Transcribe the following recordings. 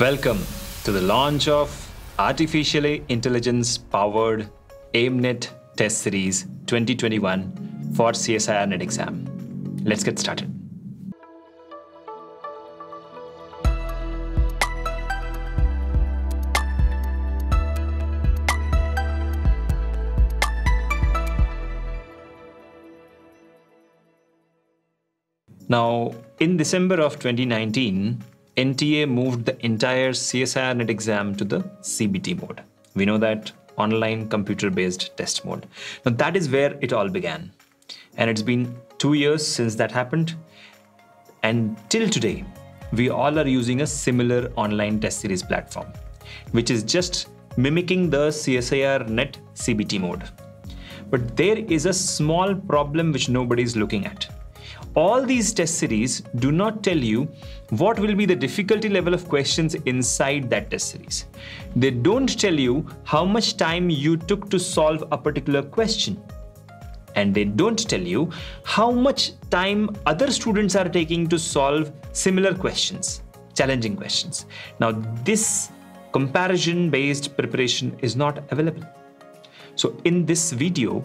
Welcome to the launch of Artificially Intelligence-powered AIMNet Test Series 2021 for CSIR NET exam. Let's get started. Now, in December of 2019, NTA moved the entire CSIR NET exam to the CBT mode. We know that online computer-based test mode. Now that is where it all began. And it's been 2 years since that happened. And till today, we all are using a similar online test series platform, which is just mimicking the CSIR NET CBT mode. But there is a small problem which nobody is looking at. All these test series do not tell you what will be the difficulty level of questions inside that test series. They don't tell you how much time you took to solve a particular question. And they don't tell you how much time other students are taking to solve similar questions, challenging questions. Now, this comparison-based preparation is not available. So in this video,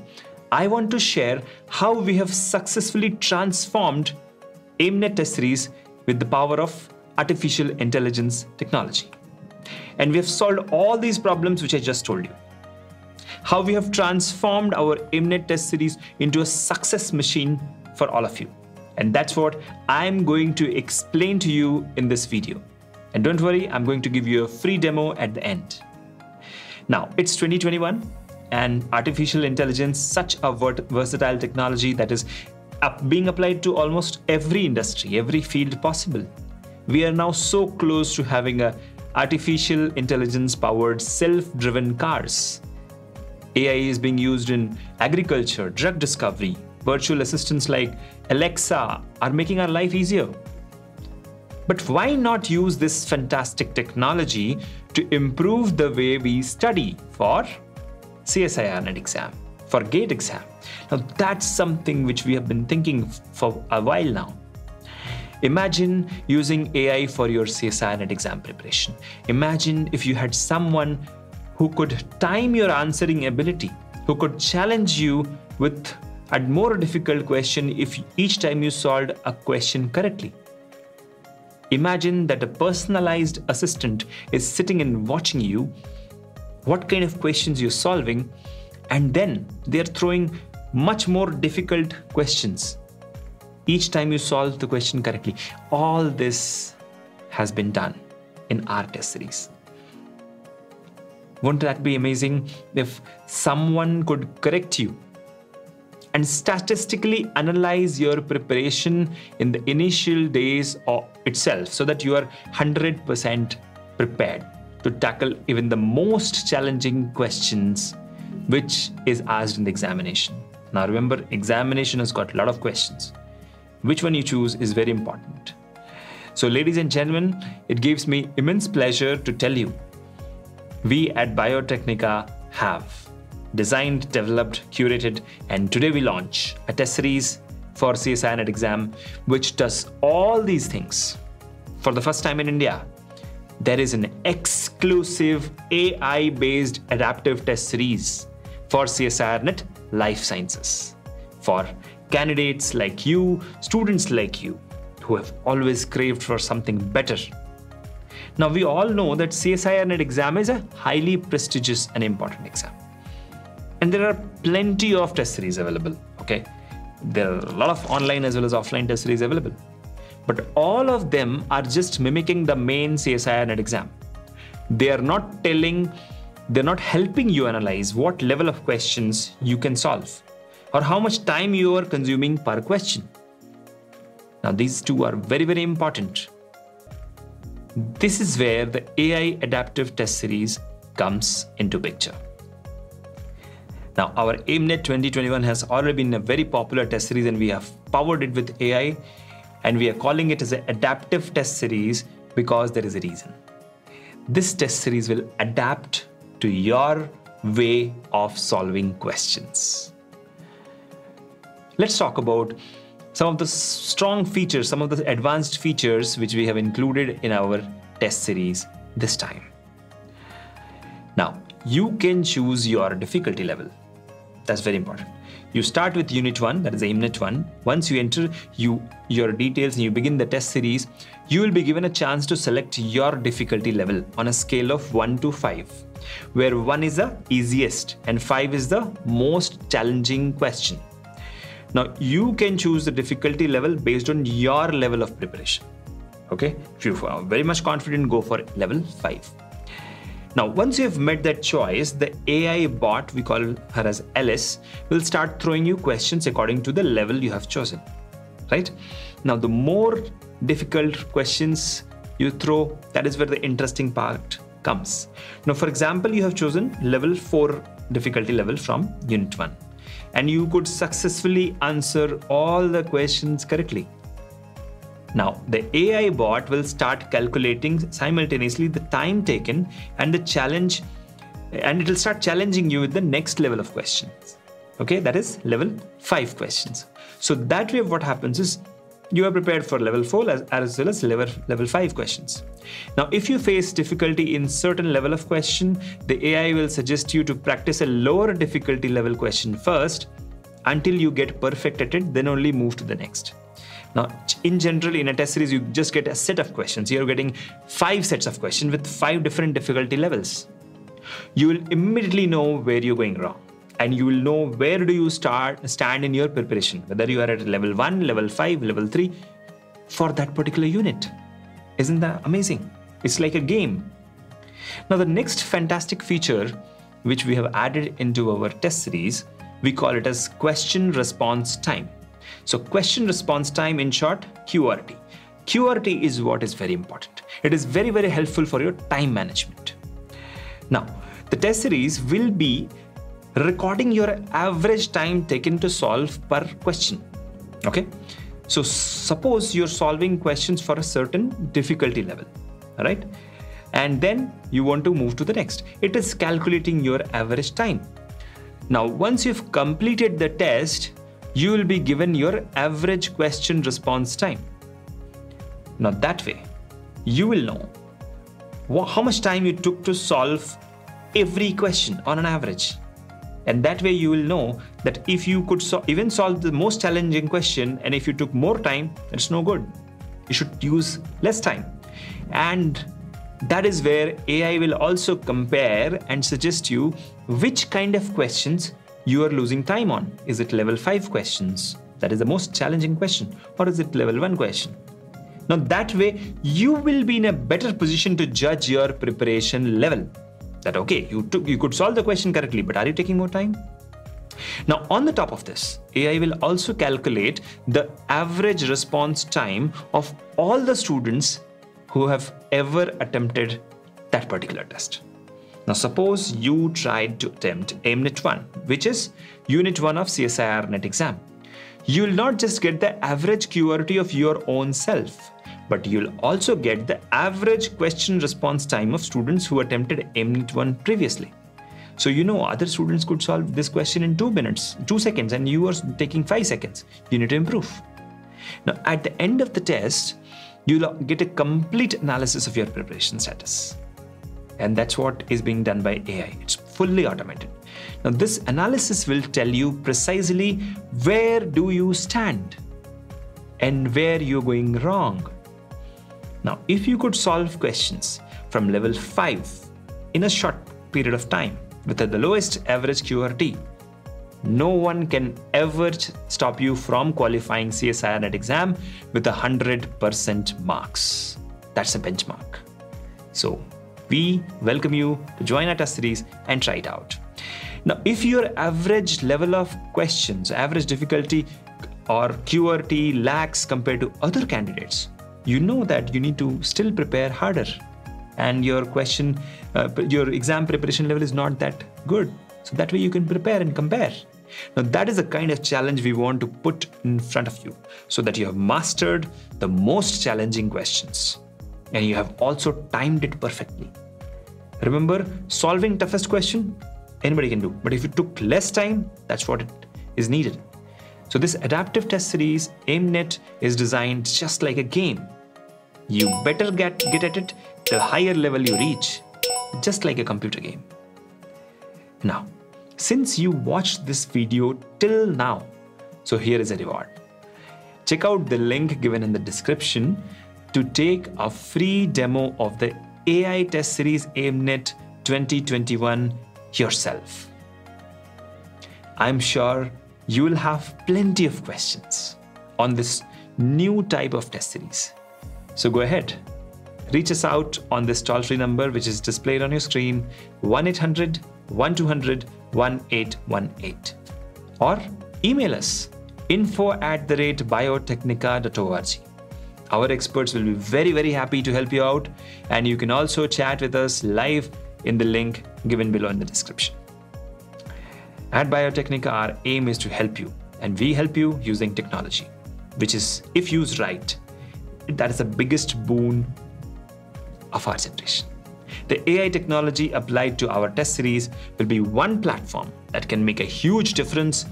I want to share how we have successfully transformed AIMNet test series with the power of artificial intelligence technology. And we have solved all these problems which I just told you. How we have transformed our AIMNet test series into a success machine for all of you. And that's what I'm going to explain to you in this video. And don't worry, I'm going to give you a free demo at the end. Now, it's 2021. And artificial intelligence, such a versatile technology that is being applied to almost every industry, every field possible. We are now so close to having a artificial intelligence-powered self-driven cars. AI is being used in agriculture, drug discovery. Virtual assistants like Alexa are making our life easier. But why not use this fantastic technology to improve the way we study for CSIR NET exam, for GATE exam? Now that's something which we have been thinking for a while now. Imagine using AI for your CSIR NET exam preparation. Imagine if you had someone who could time your answering ability, who could challenge you with a more difficult question if each time you solved a question correctly. Imagine that a personalized assistant is sitting and watching you what kind of questions you're solving, and then they're throwing much more difficult questions each time you solve the question correctly. All this has been done in our test series. Wouldn't that be amazing if someone could correct you and statistically analyze your preparation in the initial days of itself so that you are 100% prepared to tackle even the most challenging questions which is asked in the examination. Now remember, examination has got a lot of questions. Which one you choose is very important. So ladies and gentlemen, it gives me immense pleasure to tell you, we at Biotecnika have designed, developed, curated, and today we launch a test series for CSIR NET exam, which does all these things. For the first time in India, there is an exclusive AI-based adaptive test series for CSIR NET Life Sciences for candidates like you, students like you, who have always craved for something better. Now, we all know that CSIR NET exam is a highly prestigious and important exam. And there are plenty of test series available, okay? There are a lot of online as well as offline test series available. But all of them are just mimicking the main CSIR NET exam. They are not they're not helping you analyze what level of questions you can solve or how much time you are consuming per question. Now, these two are very, very important. This is where the AI adaptive test series comes into picture. Now, our AIMNet 2021 has already been a very popular test series and we have powered it with AI. And we are calling it as an adaptive test series because there is a reason. This test series will adapt to your way of solving questions. Let's talk about some of the strong features, some of the advanced features which we have included in our test series this time. Now, you can choose your difficulty level. That's very important. You start with Unit 1, that is AIMNet 1. Once you enter your details and you begin the test series, you will be given a chance to select your difficulty level on a scale of 1 to 5, where 1 is the easiest and 5 is the most challenging question. Now, you can choose the difficulty level based on your level of preparation. Okay, if you are very much confident, go for level 5. Now, once you have made that choice, the AI bot, we call her as Alice, will start throwing you questions according to the level you have chosen, right? Now, the more difficult questions you throw, that is where the interesting part comes. Now, for example, you have chosen level 4 difficulty level from Unit 1, and you could successfully answer all the questions correctly. Now, the AI bot will start calculating simultaneously the time taken and the challenge, and it will start challenging you with the next level of questions. Okay, that is level 5 questions. So that way what happens is you are prepared for level 4 as well as level 5 questions. Now, if you face difficulty in certain level of question, the AI will suggest you to practice a lower difficulty level question first until you get perfect at it, then only move to the next. Now, in general, in a test series, you just get a set of questions. You're getting 5 sets of questions with 5 different difficulty levels. You will immediately know where you're going wrong, and you will know where do you stand in your preparation, whether you are at level 1, level 5, level 3 for that particular unit. Isn't that amazing? It's like a game. Now, the next fantastic feature which we have added into our test series, we call it as question response time. So question response time, in short, QRT. QRT is what is very important. It is very, very helpful for your time management. Now, the test series will be recording your average time taken to solve per question. Okay. So suppose you're solving questions for a certain difficulty level, all right? And then you want to move to the next. It is calculating your average time. Now, once you've completed the test, you will be given your average question response time. Now, that way, you will know how much time you took to solve every question on an average. And that way, you will know that if you could even solve the most challenging question, and if you took more time, it's no good. You should use less time. And that is where AI will also compare and suggest you which kind of questions you are losing time on. Is it level 5 questions? That is the most challenging question. Or is it level 1 question? Now that way, you will be in a better position to judge your preparation level. That okay, you could solve the question correctly, but are you taking more time? Now on the top of this, AI will also calculate the average response time of all the students who have ever attempted that particular test. Now, suppose you tried to attempt AIMNet 1, which is Unit 1 of CSIR NET exam. You will not just get the average QRT of your own self, but you'll also get the average question response time of students who attempted AIMNet 1 previously. So, you know, other students could solve this question in 2 minutes, 2 seconds, and you are taking 5 seconds. You need to improve. Now, at the end of the test, you'll get a complete analysis of your preparation status. And that's what is being done by AI. It's fully automated. Now, this analysis will tell you precisely where do you stand and where you're going wrong. Now, if you could solve questions from level 5 in a short period of time with the lowest average QRT, no one can ever stop you from qualifying CSIR NET exam with 100% marks. That's a benchmark. So, we welcome you to join our test series and try it out. Now, if your average level of questions, average difficulty or QRT lacks compared to other candidates, you know that you need to still prepare harder, and your exam preparation level is not that good. So that way you can prepare and compare. Now, that is the kind of challenge we want to put in front of you so that you have mastered the most challenging questions and you have also timed it perfectly. Remember, solving toughest question, anybody can do. But if you took less time, that's what it is needed. So this adaptive test series, AIMNet, is designed just like a game. You better get at it the higher level you reach, just like a computer game. Now, since you watched this video till now, so here is a reward. Check out the link given in the description to take a free demo of the AI Test Series AIMNet 2021 yourself. I'm sure you will have plenty of questions on this new type of test series. So go ahead, reach us out on this toll-free number which is displayed on your screen, 1-800-1200-1818, or email us info@biotecnika.org. Our experts will be very happy to help you out, and you can also chat with us live in the link given below in the description. At Biotecnika, our aim is to help you, and we help you using technology, which is, if used right, that is the biggest boon of our generation. The AI technology applied to our test series will be one platform that can make a huge difference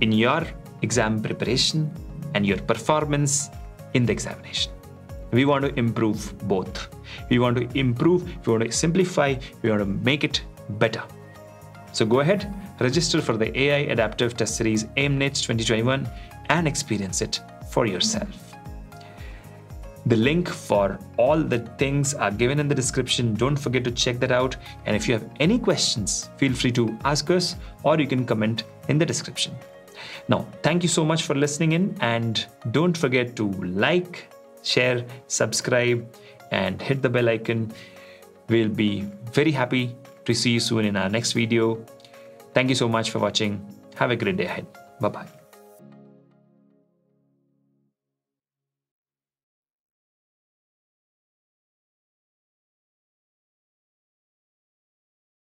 in your exam preparation and your performance in the examination. We want to improve both. We want to improve, we want to simplify, we want to make it better. So go ahead, register for the AI Adaptive Test Series AIMNet 2021 and experience it for yourself. The link for all the things are given in the description. Don't forget to check that out. And if you have any questions, feel free to ask us, or you can comment in the description. Now, thank you so much for listening in, and don't forget to like, share, subscribe, and hit the bell icon. We'll be very happy to see you soon in our next video. Thank you so much for watching. Have a great day ahead. Bye-bye.